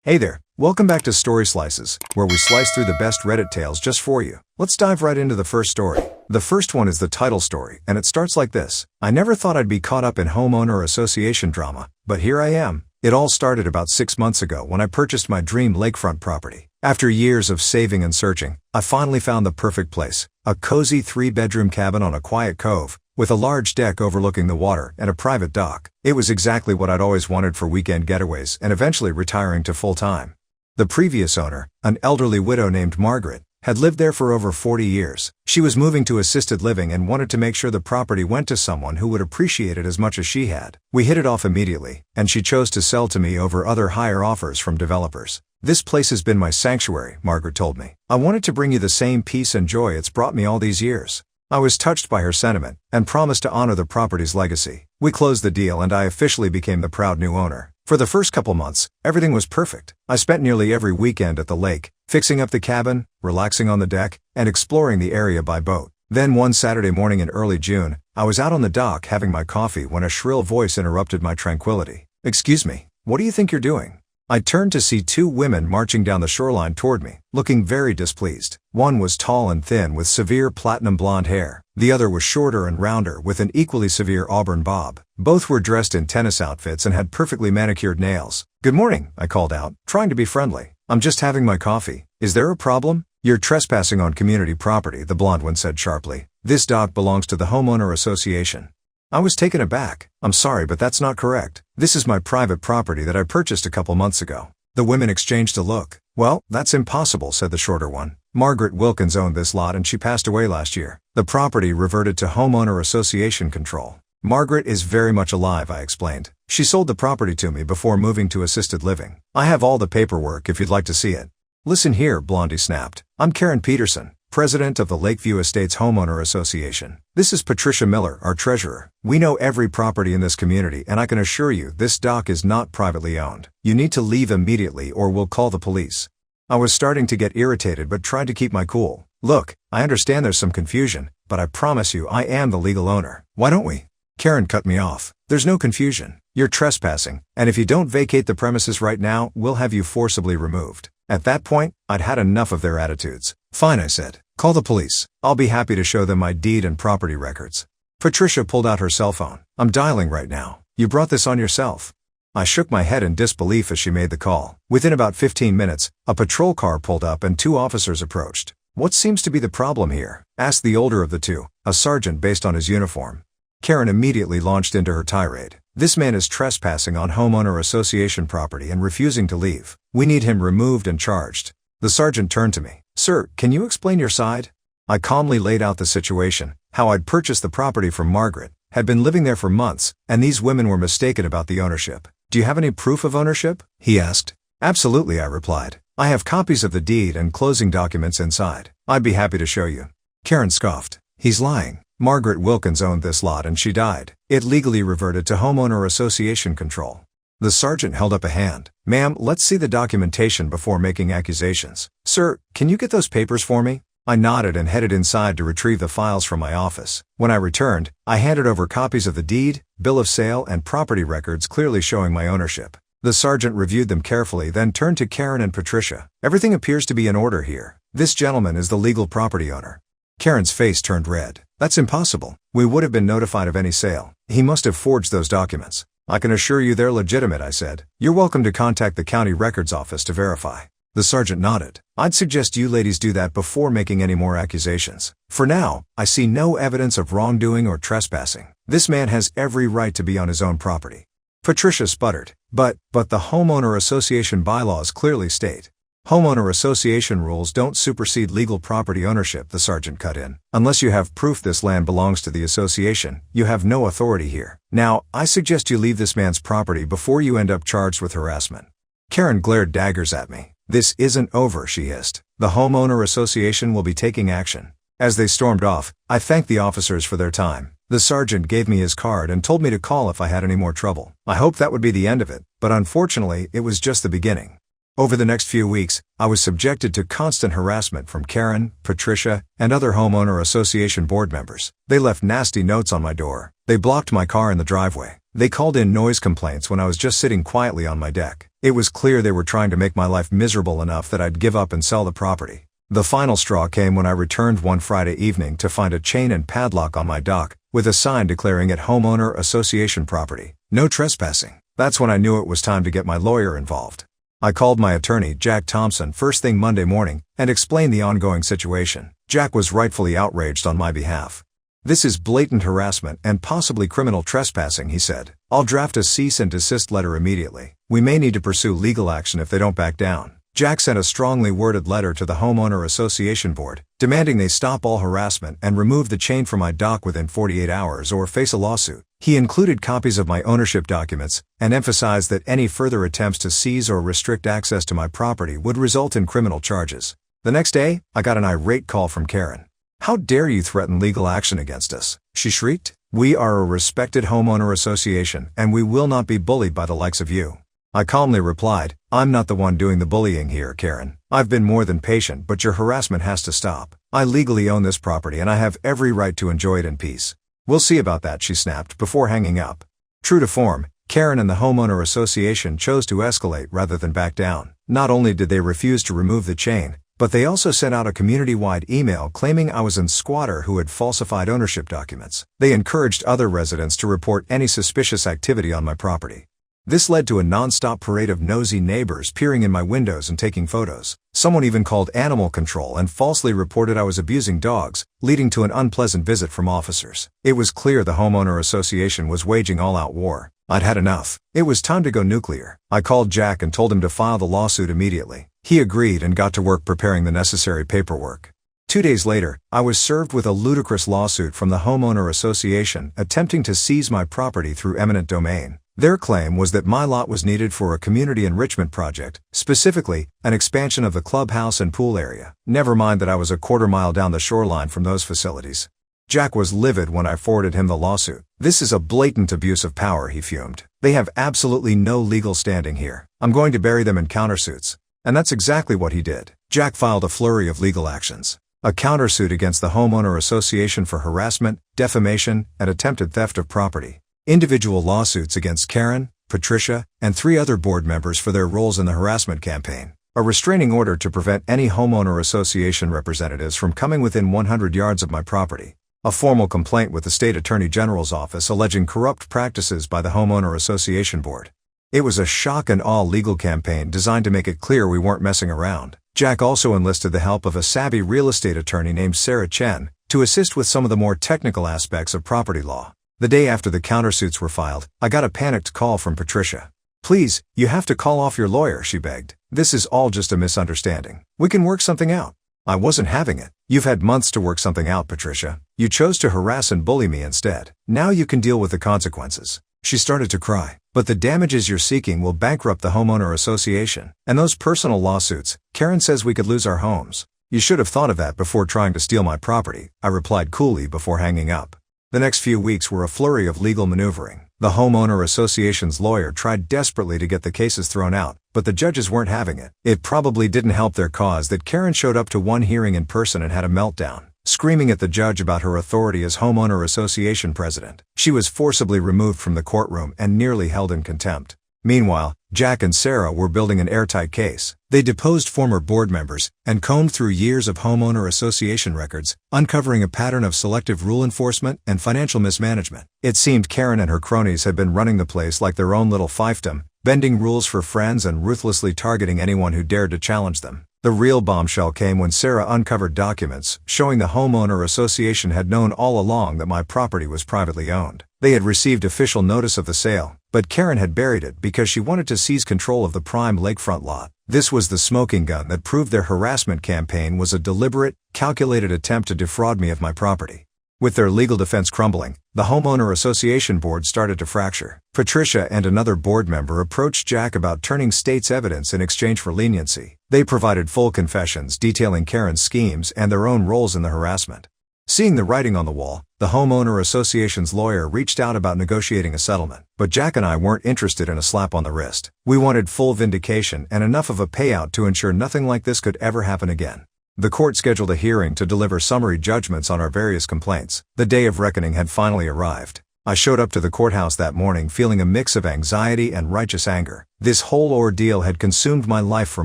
Hey there, welcome back to Story Slices, where we slice through the best Reddit tales just for you. Let's dive right into the first story. The first one is the Tittle story, and it starts like this. I never thought I'd be caught up in homeowner association drama, but here I am. It all started about 6 months ago when I purchased my dream lakefront property. After years of saving and searching, I finally found the perfect place. A cozy 3-bedroom cabin on a quiet cove, with a large deck overlooking the water and a private dock. It was exactly what I'd always wanted for weekend getaways and eventually retiring to full-time. The previous owner, an elderly widow named Margaret, had lived there for over 40 years. She was moving to assisted living and wanted to make sure the property went to someone who would appreciate it as much as she had. We hit it off immediately, and she chose to sell to me over other higher offers from developers. This place has been my sanctuary, Margaret told me. I wanted to bring you the same peace and joy it's brought me all these years. I was touched by her sentiment and promised to honor the property's legacy. We closed the deal and I officially became the proud new owner. For the first couple months, everything was perfect. I spent nearly every weekend at the lake, fixing up the cabin, relaxing on the deck, and exploring the area by boat. Then one Saturday morning in early June, I was out on the dock having my coffee when a shrill voice interrupted my tranquility. "Excuse me, what do you think you're doing?" I turned to see 2 women marching down the shoreline toward me, looking very displeased. One was tall and thin with severe platinum blonde hair. The other was shorter and rounder with an equally severe auburn bob. Both were dressed in tennis outfits and had perfectly manicured nails. "Good morning," I called out, trying to be friendly. "I'm just having my coffee. Is there a problem?" "You're trespassing on community property," the blonde one said sharply. "This dock belongs to the homeowner association." I was taken aback. "I'm sorry, but that's not correct. This is my private property that I purchased a couple months ago." The women exchanged a look. "Well, that's impossible," said the shorter one. "Margaret Wilkins owned this lot and she passed away last year. The property reverted to homeowner association control." "Margaret is very much alive," I explained. "She sold the property to me before moving to assisted living. I have all the paperwork if you'd like to see it." "Listen here," Blondie snapped. "I'm Karen Peterson, president of the Lakeview Estates Homeowner Association. This is Patricia Miller, our treasurer. We know every property in this community and I can assure you this dock is not privately owned. You need to leave immediately or we'll call the police." I was starting to get irritated but tried to keep my cool. "Look, I understand there's some confusion, but I promise you I am the legal owner. Why don't we?" Karen cut me off. "There's no confusion. You're trespassing, and if you don't vacate the premises right now, we'll have you forcibly removed." At that point, I'd had enough of their attitudes. "Fine," I said. "Call the police. I'll be happy to show them my deed and property records." Patricia pulled out her cell phone. "I'm dialing right now. You brought this on yourself." I shook my head in disbelief as she made the call. Within about 15 minutes, a patrol car pulled up and 2 officers approached. "What seems to be the problem here?" asked the older of the 2, a sergeant based on his uniform. Karen immediately launched into her tirade. "This man is trespassing on homeowner association property and refusing to leave. We need him removed and charged." The sergeant turned to me. "Sir, can you explain your side?" I calmly laid out the situation, how I'd purchased the property from Margaret, had been living there for months, and these women were mistaken about the ownership. "Do you have any proof of ownership?" he asked. "Absolutely," I replied. "I have copies of the deed and closing documents inside. I'd be happy to show you." Karen scoffed. "He's lying. Margaret Wilkins owned this lot and she died. It legally reverted to homeowner association control." The sergeant held up a hand. "Ma'am, let's see the documentation before making accusations." "Sir, can you get those papers for me?" I nodded and headed inside to retrieve the files from my office. When I returned, I handed over copies of the deed, bill of sale, and property records clearly showing my ownership. The sergeant reviewed them carefully, then turned to Karen and Patricia. "Everything appears to be in order here. This gentleman is the legal property owner." Karen's face turned red. "That's impossible. We would have been notified of any sale. He must have forged those documents." "I can assure you they're legitimate," I said. "You're welcome to contact the county records office to verify." The sergeant nodded. "I'd suggest you ladies do that before making any more accusations. For now, I see no evidence of wrongdoing or trespassing. This man has every right to be on his own property." Patricia sputtered. But the homeowner association bylaws clearly state, "Homeowner association rules don't supersede legal property ownership," the sergeant cut in. "Unless you have proof this land belongs to the association, you have no authority here. Now, I suggest you leave this man's property before you end up charged with harassment." Karen glared daggers at me. "This isn't over," she hissed. "The homeowner association will be taking action." As they stormed off, I thanked the officers for their time. The sergeant gave me his card and told me to call if I had any more trouble. I hoped that would be the end of it, but unfortunately, it was just the beginning. Over the next few weeks, I was subjected to constant harassment from Karen, Patricia, and other homeowner association board members. They left nasty notes on my door. They blocked my car in the driveway. They called in noise complaints when I was just sitting quietly on my deck. It was clear they were trying to make my life miserable enough that I'd give up and sell the property. The final straw came when I returned one Friday evening to find a chain and padlock on my dock, with a sign declaring it homeowner association property. No trespassing. That's when I knew it was time to get my lawyer involved. I called my attorney, Jack Thompson, first thing Monday morning, and explained the ongoing situation. Jack was rightfully outraged on my behalf. "This is blatant harassment and possibly criminal trespassing," he said. "I'll draft a cease and desist letter immediately. We may need to pursue legal action if they don't back down." Jack sent a strongly worded letter to the Homeowner Association Board, demanding they stop all harassment and remove the chain from my dock within 48 hours or face a lawsuit. He included copies of my ownership documents and emphasized that any further attempts to seize or restrict access to my property would result in criminal charges. The next day, I got an irate call from Karen. "How dare you threaten legal action against us?" she shrieked. "We are a respected homeowner association, and we will not be bullied by the likes of you." I calmly replied, "I'm not the one doing the bullying here, Karen. I've been more than patient, but your harassment has to stop. I legally own this property and I have every right to enjoy it in peace." "We'll see about that," she snapped before hanging up. True to form, Karen and the homeowner association chose to escalate rather than back down. Not only did they refuse to remove the chain, but they also sent out a community-wide email claiming I was a squatter who had falsified ownership documents. They encouraged other residents to report any suspicious activity on my property. This led to a non-stop parade of nosy neighbors peering in my windows and taking photos. Someone even called animal control and falsely reported I was abusing dogs, leading to an unpleasant visit from officers. It was clear the homeowner association was waging all-out war. I'd had enough. It was time to go nuclear. I called Jack and told him to file the lawsuit immediately. He agreed and got to work preparing the necessary paperwork. 2 days later, I was served with a ludicrous lawsuit from the homeowner association attempting to seize my property through eminent domain. Their claim was that my lot was needed for a community enrichment project, specifically, an expansion of the clubhouse and pool area. Never mind that I was a quarter-mile down the shoreline from those facilities. Jack was livid when I forwarded him the lawsuit. "This is a blatant abuse of power," he fumed. "They have absolutely no legal standing here. I'm going to bury them in countersuits." And that's exactly what he did. Jack filed a flurry of legal actions. A countersuit against the homeowner association for harassment, defamation, and attempted theft of property. Individual lawsuits against Karen, Patricia, and 3 other board members for their roles in the harassment campaign. A restraining order to prevent any homeowner association representatives from coming within 100 yards of my property. A formal complaint with the State Attorney General's office alleging corrupt practices by the Homeowner Association Board. It was a shock and awe legal campaign designed to make it clear we weren't messing around. Jack also enlisted the help of a savvy real estate attorney named Sarah Chen to assist with some of the more technical aspects of property law. The day after the countersuits were filed, I got a panicked call from Patricia. "Please, you have to call off your lawyer," she begged. "This is all just a misunderstanding. We can work something out." I wasn't having it. "You've had months to work something out, Patricia. You chose to harass and bully me instead. Now you can deal with the consequences." She started to cry. "But the damages you're seeking will bankrupt the homeowner association. And those personal lawsuits, Karen says we could lose our homes." "You should have thought of that before trying to steal my property," I replied coolly before hanging up. The next few weeks were a flurry of legal maneuvering. The homeowner association's lawyer tried desperately to get the cases thrown out, but the judges weren't having it. It probably didn't help their cause that Karen showed up to one hearing in person and had a meltdown, screaming at the judge about her authority as homeowner association president. She was forcibly removed from the courtroom and nearly held in contempt. Meanwhile, Jack and Sarah were building an airtight case. They deposed former board members and combed through years of homeowner association records, uncovering a pattern of selective rule enforcement and financial mismanagement. It seemed Karen and her cronies had been running the place like their own little fiefdom, bending rules for friends and ruthlessly targeting anyone who dared to challenge them. The real bombshell came when Sarah uncovered documents showing the homeowner association had known all along that my property was privately owned. They had received official notice of the sale, but Karen had buried it because she wanted to seize control of the prime lakefront lot. This was the smoking gun that proved their harassment campaign was a deliberate, calculated attempt to defraud me of my property. With their legal defense crumbling, the homeowner association board started to fracture. Patricia and another board member approached Jack about turning state's evidence in exchange for leniency. They provided full confessions detailing Karen's schemes and their own roles in the harassment. Seeing the writing on the wall, the homeowner association's lawyer reached out about negotiating a settlement. But Jack and I weren't interested in a slap on the wrist. We wanted full vindication and enough of a payout to ensure nothing like this could ever happen again. The court scheduled a hearing to deliver summary judgments on our various complaints. The day of reckoning had finally arrived. I showed up to the courthouse that morning feeling a mix of anxiety and righteous anger. This whole ordeal had consumed my life for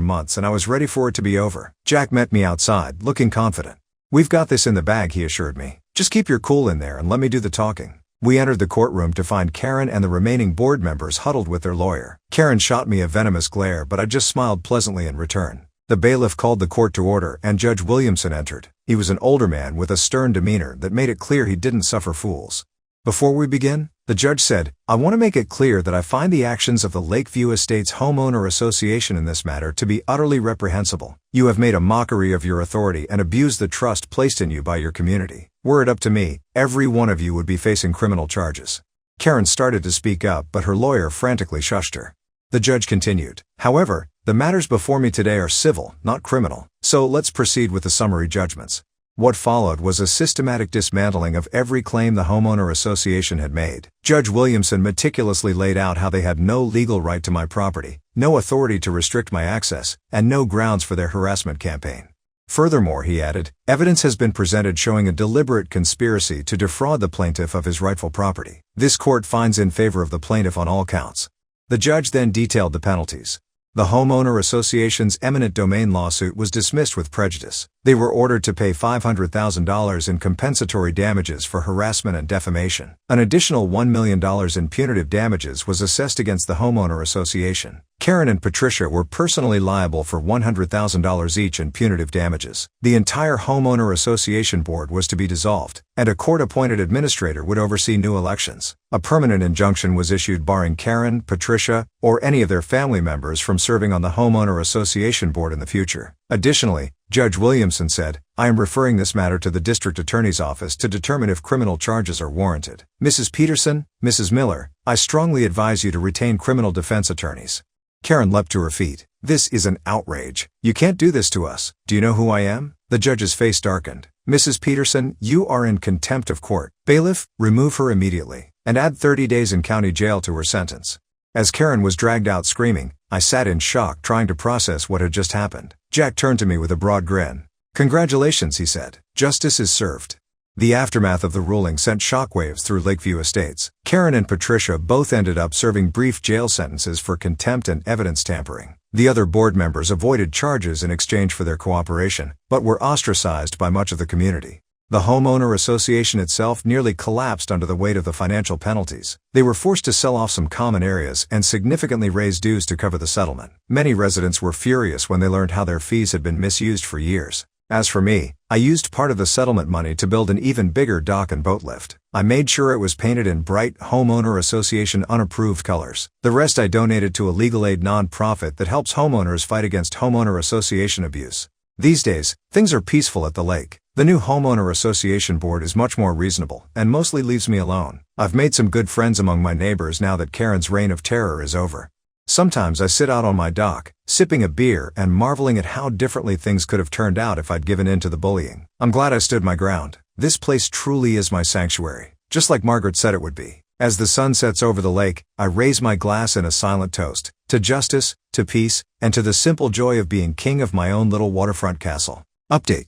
months and I was ready for it to be over. Jack met me outside, looking confident. "We've got this in the bag," he assured me. "Just keep your cool in there and let me do the talking." We entered the courtroom to find Karen and the remaining board members huddled with their lawyer. Karen shot me a venomous glare, but I just smiled pleasantly in return. The bailiff called the court to order and Judge Williamson entered. He was an older man with a stern demeanor that made it clear he didn't suffer fools. "Before we begin," the judge said, "I want to make it clear that I find the actions of the Lakeview Estates Homeowner Association in this matter to be utterly reprehensible. You have made a mockery of your authority and abused the trust placed in you by your community. Were it up to me, every one of you would be facing criminal charges." Karen started to speak up, but her lawyer frantically shushed her. The judge continued, "However, the matters before me today are civil, not criminal, so let's proceed with the summary judgments." What followed was a systematic dismantling of every claim the homeowner association had made. Judge Williamson meticulously laid out how they had no legal right to my property, no authority to restrict my access, and no grounds for their harassment campaign. Furthermore, he added, evidence has been presented showing a deliberate conspiracy to defraud the plaintiff of his rightful property. This court finds in favor of the plaintiff on all counts. The judge then detailed the penalties. The homeowner association's eminent domain lawsuit was dismissed with prejudice. They were ordered to pay $500,000 in compensatory damages for harassment and defamation. An additional $1 million in punitive damages was assessed against the homeowner association. Karen and Patricia were personally liable for $100,000 each in punitive damages. The entire homeowner association board was to be dissolved, and a court-appointed administrator would oversee new elections. A permanent injunction was issued barring Karen, Patricia, or any of their family members from serving on the homeowner association board in the future. Additionally, Judge Williamson said, "I am referring this matter to the district attorney's office to determine if criminal charges are warranted. Mrs. Peterson, Mrs. Miller, I strongly advise you to retain criminal defense attorneys." Karen leapt to her feet. "This is an outrage. You can't do this to us. Do you know who I am?" The judge's face darkened. "Mrs. Peterson, you are in contempt of court. Bailiff, remove her immediately, and add 30 days in county jail to her sentence." As Karen was dragged out screaming, I sat in shock trying to process what had just happened. Jack turned to me with a broad grin. "Congratulations," he said. "Justice is served." The aftermath of the ruling sent shockwaves through Lakeview Estates. Karen and Patricia both ended up serving brief jail sentences for contempt and evidence tampering. The other board members avoided charges in exchange for their cooperation, but were ostracized by much of the community. The homeowner association itself nearly collapsed under the weight of the financial penalties. They were forced to sell off some common areas and significantly raise dues to cover the settlement. Many residents were furious when they learned how their fees had been misused for years. As for me, I used part of the settlement money to build an even bigger dock and boat lift. I made sure it was painted in bright homeowner association unapproved colors. The rest I donated to a legal aid nonprofit that helps homeowners fight against homeowner association abuse. These days, things are peaceful at the lake. The new homeowner association board is much more reasonable and mostly leaves me alone. I've made some good friends among my neighbors now that Karen's reign of terror is over. Sometimes I sit out on my dock, sipping a beer and marveling at how differently things could have turned out if I'd given in to the bullying. I'm glad I stood my ground. This place truly is my sanctuary, just like Margaret said it would be. As the sun sets over the lake, I raise my glass in a silent toast, to justice, to peace, and to the simple joy of being king of my own little waterfront castle. Update.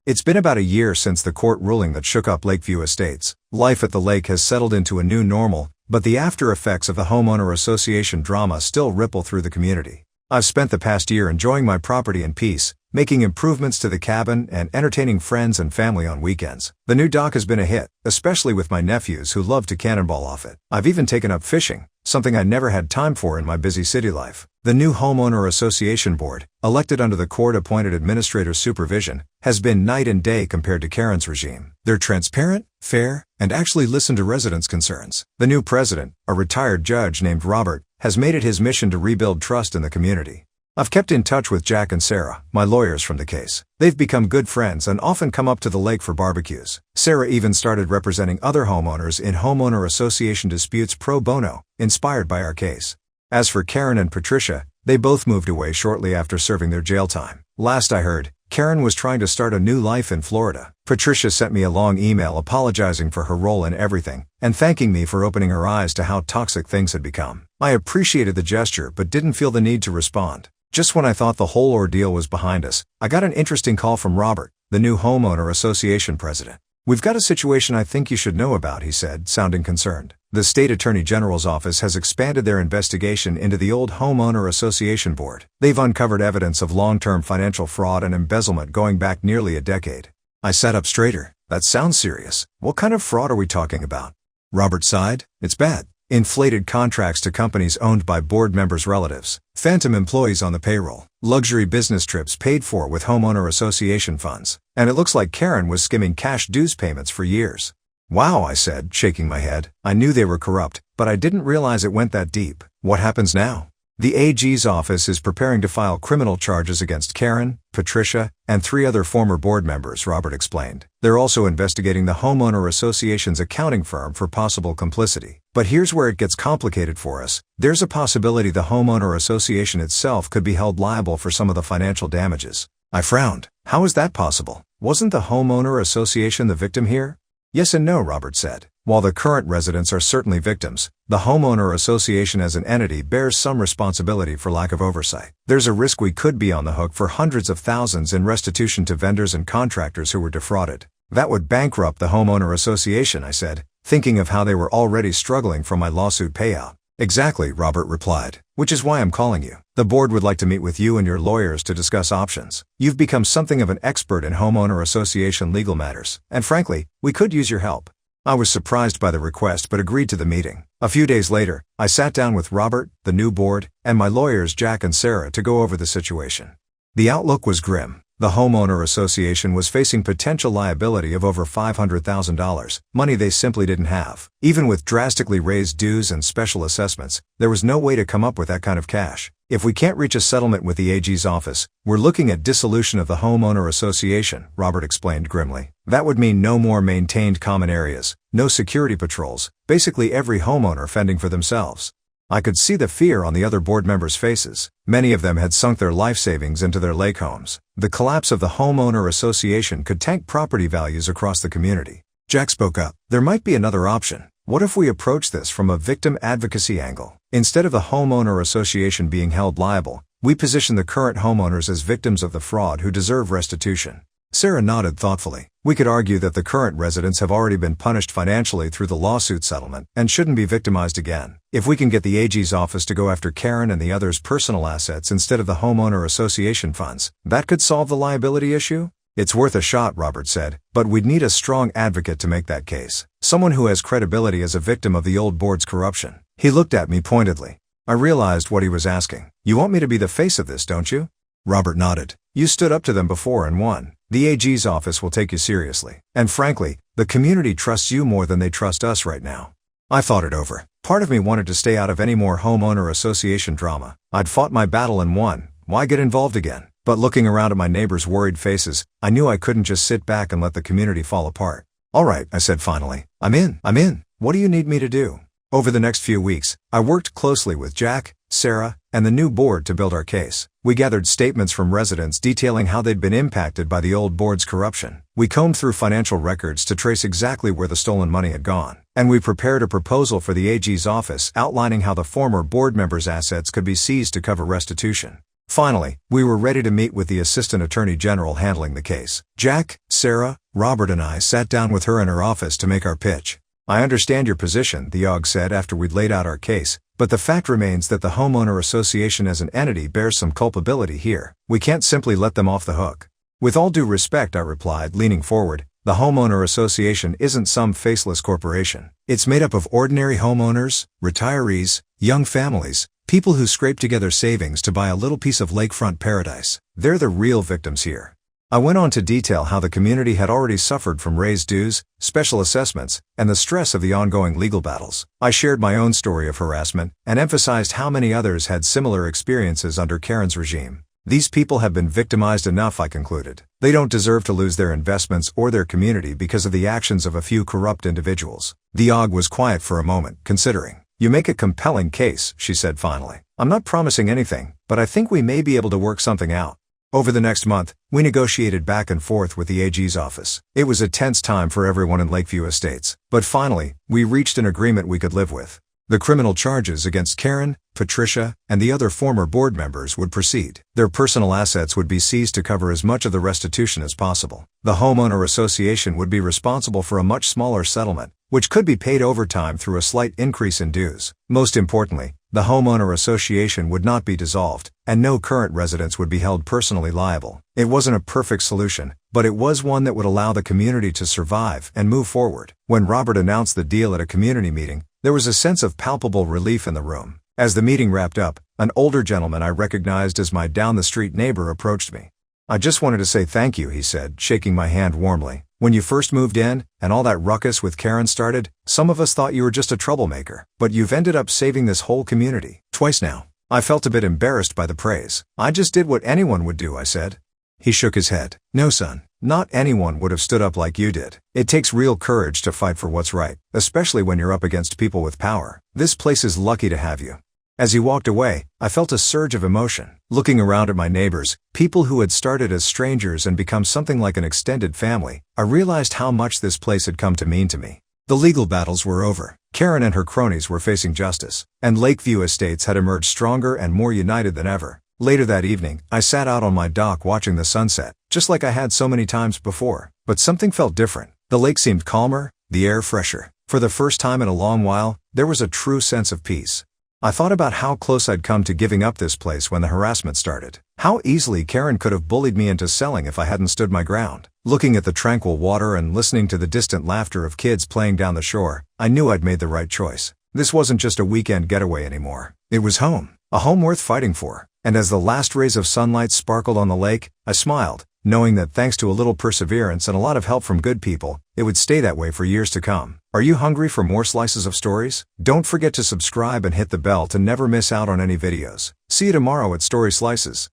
It's been about a year since the court ruling that shook up Lakeview Estates. Life at the lake has settled into a new normal, but the after effects of the homeowner association drama still ripple through the community. I've spent the past year enjoying my property in peace, making improvements to the cabin and entertaining friends and family on weekends. The new dock has been a hit, especially with my nephews who love to cannonball off it. I've even taken up fishing, something I never had time for in my busy city life. The new homeowner association board, elected under the court-appointed administrator's supervision, has been night and day compared to Karen's regime. They're transparent, fair, and actually listen to residents' concerns. The new president, a retired judge named Robert, has made it his mission to rebuild trust in the community. I've kept in touch with Jack and Sarah, my lawyers from the case. They've become good friends and often come up to the lake for barbecues. Sarah even started representing other homeowners in homeowner association disputes pro bono, inspired by our case. As for Karen and Patricia, they both moved away shortly after serving their jail time. Last I heard, Karen was trying to start a new life in Florida. Patricia sent me a long email apologizing for her role in everything and thanking me for opening her eyes to how toxic things had become. I appreciated the gesture but didn't feel the need to respond. Just when I thought the whole ordeal was behind us, I got an interesting call from Robert, the new homeowner association president. "We've got a situation I think you should know about," he said, sounding concerned. "The State Attorney General's office has expanded their investigation into the old Homeowner Association Board. They've uncovered evidence of long-term financial fraud and embezzlement going back nearly a decade." I sat up straighter. "That sounds serious. What kind of fraud are we talking about?" Robert sighed. "It's bad. Inflated contracts to companies owned by board members' relatives, phantom employees on the payroll, luxury business trips paid for with homeowner association funds, and it looks like Karen was skimming cash dues payments for years." "Wow," I said, shaking my head. "I knew they were corrupt, but I didn't realize it went that deep. What happens now?" "The AG's office is preparing to file criminal charges against Karen, Patricia, and 3 other former board members," Robert explained. "They're also investigating the Homeowner Association's accounting firm for possible complicity. But here's where it gets complicated for us. There's a possibility the Homeowner Association itself could be held liable for some of the financial damages." I frowned. "How is that possible? Wasn't the Homeowner Association the victim here?" "Yes and no," Robert said. "While the current residents are certainly victims, the Homeowner Association as an entity bears some responsibility for lack of oversight. There's a risk we could be on the hook for hundreds of thousands in restitution to vendors and contractors who were defrauded. That would bankrupt the Homeowner Association," I said, thinking of how they were already struggling from my lawsuit payout. "Exactly," Robert replied, "which is why I'm calling you. The board would like to meet with you and your lawyers to discuss options. You've become something of an expert in Homeowner Association legal matters, and frankly, we could use your help." I was surprised by the request but agreed to the meeting. A few days later, I sat down with Robert, the new board, and my lawyers Jack and Sarah to go over the situation. The outlook was grim. The Homeowner Association was facing potential liability of over $500,000, money they simply didn't have. Even with drastically raised dues and special assessments, there was no way to come up with that kind of cash. "If we can't reach a settlement with the AG's office, we're looking at dissolution of the Homeowner Association," Robert explained grimly. "That would mean no more maintained common areas, no security patrols, basically every homeowner fending for themselves." I could see the fear on the other board members' faces. Many of them had sunk their life savings into their lake homes. The collapse of the Homeowner Association could tank property values across the community. Jack spoke up. "There might be another option. What if we approach this from a victim advocacy angle? Instead of the Homeowner Association being held liable, we position the current homeowners as victims of the fraud who deserve restitution." Sarah nodded thoughtfully. "We could argue that the current residents have already been punished financially through the lawsuit settlement and shouldn't be victimized again. If we can get the AG's office to go after Karen and the others' personal assets instead of the Homeowner Association funds, that could solve the liability issue." "It's worth a shot," Robert said, "but we'd need a strong advocate to make that case. Someone who has credibility as a victim of the old board's corruption." He looked at me pointedly. I realized what he was asking. "You want me to be the face of this, don't you?" Robert nodded. "You stood up to them before and won. The AG's office will take you seriously. And frankly, the community trusts you more than they trust us right now." I thought it over. Part of me wanted to stay out of any more Homeowner Association drama. I'd fought my battle and won. Why get involved again? But looking around at my neighbors' worried faces, I knew I couldn't just sit back and let the community fall apart. "All right," I said finally. I'm in. What do you need me to do?" Over the next few weeks, I worked closely with Jack, Sarah, and the new board to build our case. We gathered statements from residents detailing how they'd been impacted by the old board's corruption. We combed through financial records to trace exactly where the stolen money had gone. And we prepared a proposal for the AG's office outlining how the former board members' assets could be seized to cover restitution. Finally, we were ready to meet with the Assistant Attorney General handling the case. Jack, Sarah, Robert and I sat down with her in her office to make our pitch. "I understand your position," the OG said after we'd laid out our case, "but the fact remains that the Homeowner Association as an entity bears some culpability here. We can't simply let them off the hook." "With all due respect," I replied, leaning forward, "the Homeowner Association isn't some faceless corporation. It's made up of ordinary homeowners, retirees, young families, people who scrape together savings to buy a little piece of lakefront paradise. They're the real victims here." I went on to detail how the community had already suffered from raised dues, special assessments, and the stress of the ongoing legal battles. I shared my own story of harassment and emphasized how many others had similar experiences under Karen's regime. "These people have been victimized enough," I concluded. "They don't deserve to lose their investments or their community because of the actions of a few corrupt individuals." The OG was quiet for a moment, considering. "You make a compelling case," she said finally. "I'm not promising anything, but I think we may be able to work something out." Over the next month, we negotiated back and forth with the AG's office. It was a tense time for everyone in Lakeview Estates, but finally, we reached an agreement we could live with. The criminal charges against Karen, Patricia, and the other former board members would proceed. Their personal assets would be seized to cover as much of the restitution as possible. The homeowner association would be responsible for a much smaller settlement, which could be paid over time through a slight increase in dues. Most importantly, the homeowner association would not be dissolved, and no current residents would be held personally liable. It wasn't a perfect solution, but it was one that would allow the community to survive and move forward. When Robert announced the deal at a community meeting, there was a sense of palpable relief in the room. As the meeting wrapped up, an older gentleman I recognized as my down-the-street neighbor approached me. "I just wanted to say thank you," he said, shaking my hand warmly. "When you first moved in, and all that ruckus with Karen started, some of us thought you were just a troublemaker, but you've ended up saving this whole community. Twice now." I felt a bit embarrassed by the praise. "I just did what anyone would do," I said. He shook his head. "No, son, not anyone would have stood up like you did. It takes real courage to fight for what's right, especially when you're up against people with power. This place is lucky to have you." As he walked away, I felt a surge of emotion. Looking around at my neighbors, people who had started as strangers and become something like an extended family, I realized how much this place had come to mean to me. The legal battles were over. Karen and her cronies were facing justice, and Lakeview Estates had emerged stronger and more united than ever. Later that evening, I sat out on my dock watching the sunset, just like I had so many times before. But something felt different. The lake seemed calmer, the air fresher. For the first time in a long while, there was a true sense of peace. I thought about how close I'd come to giving up this place when the harassment started. How easily Karen could have bullied me into selling if I hadn't stood my ground. Looking at the tranquil water and listening to the distant laughter of kids playing down the shore, I knew I'd made the right choice. This wasn't just a weekend getaway anymore. It was home. A home worth fighting for. And as the last rays of sunlight sparkled on the lake, I smiled, knowing that thanks to a little perseverance and a lot of help from good people, it would stay that way for years to come. Are you hungry for more slices of stories? Don't forget to subscribe and hit the bell to never miss out on any videos. See you tomorrow at Story Slices.